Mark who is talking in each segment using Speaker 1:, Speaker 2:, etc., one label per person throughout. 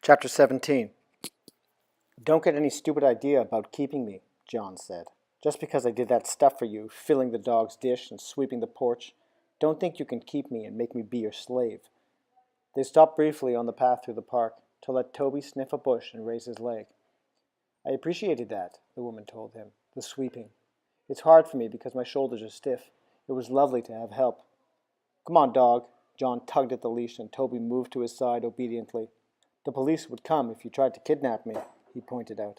Speaker 1: Chapter 17. Don't get any stupid idea about keeping me, John said. Just because I did that stuff for you, filling the dog's dish and sweeping the porch, don't think you can keep me and make me be your slave. They stopped briefly on the path through the park to let Toby sniff a bush and raise his leg. I appreciated that, the woman told him, the sweeping. It's hard for me because my shoulders are stiff. It was lovely to have help. Come on, dog. John tugged at the leash and Toby moved to his side obediently. The police would come if you tried to kidnap me, he pointed out.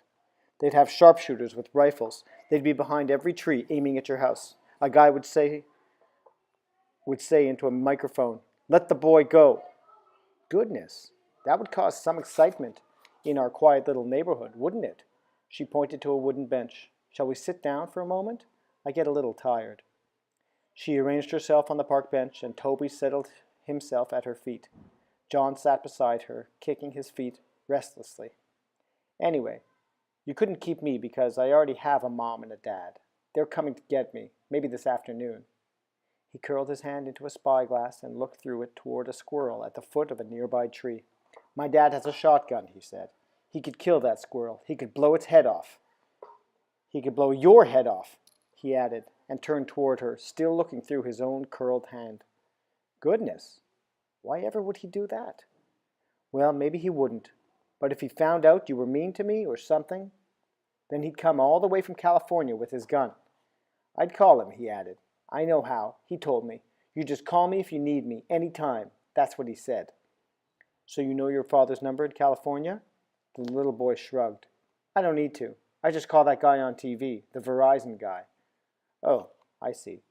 Speaker 1: They'd have sharpshooters with rifles. They'd be behind every tree aiming at your house. A guy would say into a microphone, "Let the boy go." Goodness, that would cause some excitement in our quiet little neighborhood, wouldn't it? She pointed to a wooden bench. Shall we sit down for a moment? I get a little tired. She arranged herself on the park bench and Toby settled himself at her feet. John sat beside her, kicking his feet restlessly. Anyway, you couldn't keep me because I already have a mom and a dad. They're coming to get me, maybe this afternoon. He curled his hand into a spyglass and looked through it toward a squirrel at the foot of a nearby tree. My dad has a shotgun, he said. He could kill that squirrel. He could blow its head off. He could blow your head off, he added, and turned toward her, still looking through his own curled hand. Goodness, why ever would he do that? Well, maybe he wouldn't. But if he found out you were mean to me or something, then he'd come all the way from California with his gun. I'd call him, he added. I know how. He told me. You just call me if you need me, any time. That's what he said. So you know your father's number in California? The little boy shrugged. I don't need to. I just call that guy on TV, the Verizon guy. Oh, I see.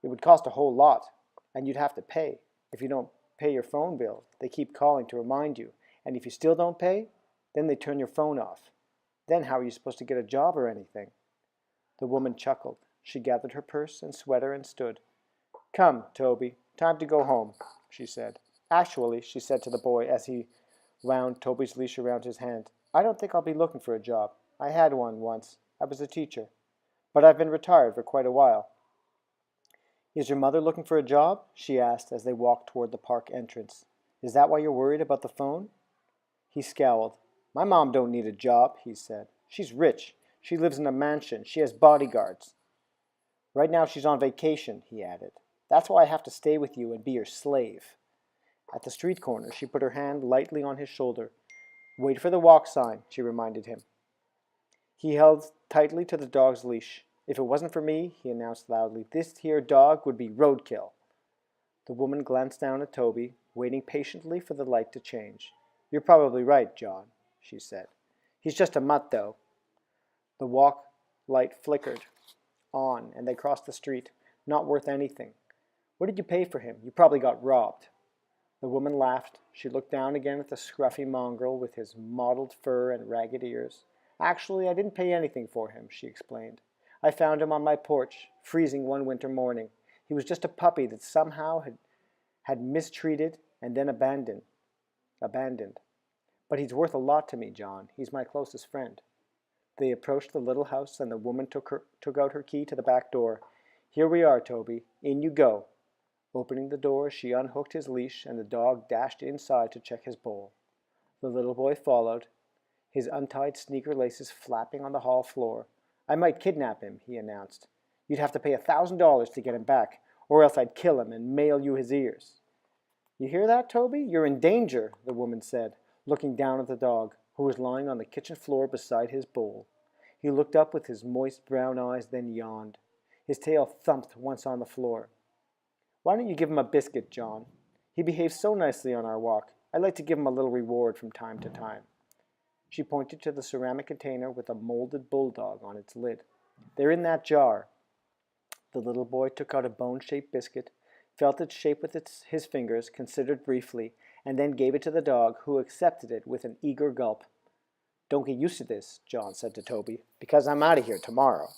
Speaker 1: It would cost a whole lot, and you'd have to pay. If you don't pay your phone bill, they keep calling to remind you. And if you still don't pay, then they turn your phone off. Then how are you supposed to get a job or anything? The woman chuckled. She gathered her purse and sweater and stood. Come, Toby, time to go home, she said. Actually, she said to the boy as he wound Toby's leash around his hand, I don't think I'll be looking for a job. I had one once. I was a teacher. But I've been retired for quite a while. Is your mother looking for a job? She asked as they walked toward the park entrance. Is that why you're worried about the phone? He scowled. My mom don't need a job, he said. She's rich. She lives in a mansion. She has bodyguards. Right now she's on vacation, he added. That's why I have to stay with you and be your slave. At the street corner, she put her hand lightly on his shoulder. Wait for the walk sign, she reminded him. He held tightly to the dog's leash. If it wasn't for me, he announced loudly, this here dog would be roadkill. The woman glanced down at Toby, waiting patiently for the light to change. You're probably right, John, she said. He's just a mutt, though. The walk light flickered on, and they crossed the street. Not worth anything. What did you pay for him? You probably got robbed. The woman laughed. She looked down again at the scruffy mongrel with his mottled fur and ragged ears. Actually, I didn't pay anything for him, she explained. I found him on my porch, freezing one winter morning. He was just a puppy that somehow had mistreated and then abandoned. But he's worth a lot to me, John. He's my closest friend. They approached the little house and the woman took out her key to the back door. Here we are, Toby. In you go. Opening the door, she unhooked his leash and the dog dashed inside to check his bowl. The little boy followed, his untied sneaker laces flapping on the hall floor. I might kidnap him, he announced. You'd have to pay $1,000 to get him back, or else I'd kill him and mail you his ears. You hear that, Toby? You're in danger, the woman said, looking down at the dog, who was lying on the kitchen floor beside his bowl. He looked up with his moist brown eyes, then yawned. His tail thumped once on the floor. Why don't you give him a biscuit, John? He behaves so nicely on our walk. I'd like to give him a little reward from time to time. She pointed to the ceramic container with a molded bulldog on its lid. They're in that jar. The little boy took out a bone-shaped biscuit, felt its shape with his fingers, considered briefly, and then gave it to the dog, who accepted it with an eager gulp. Don't get used to this, John said to Toby, because I'm out of here tomorrow.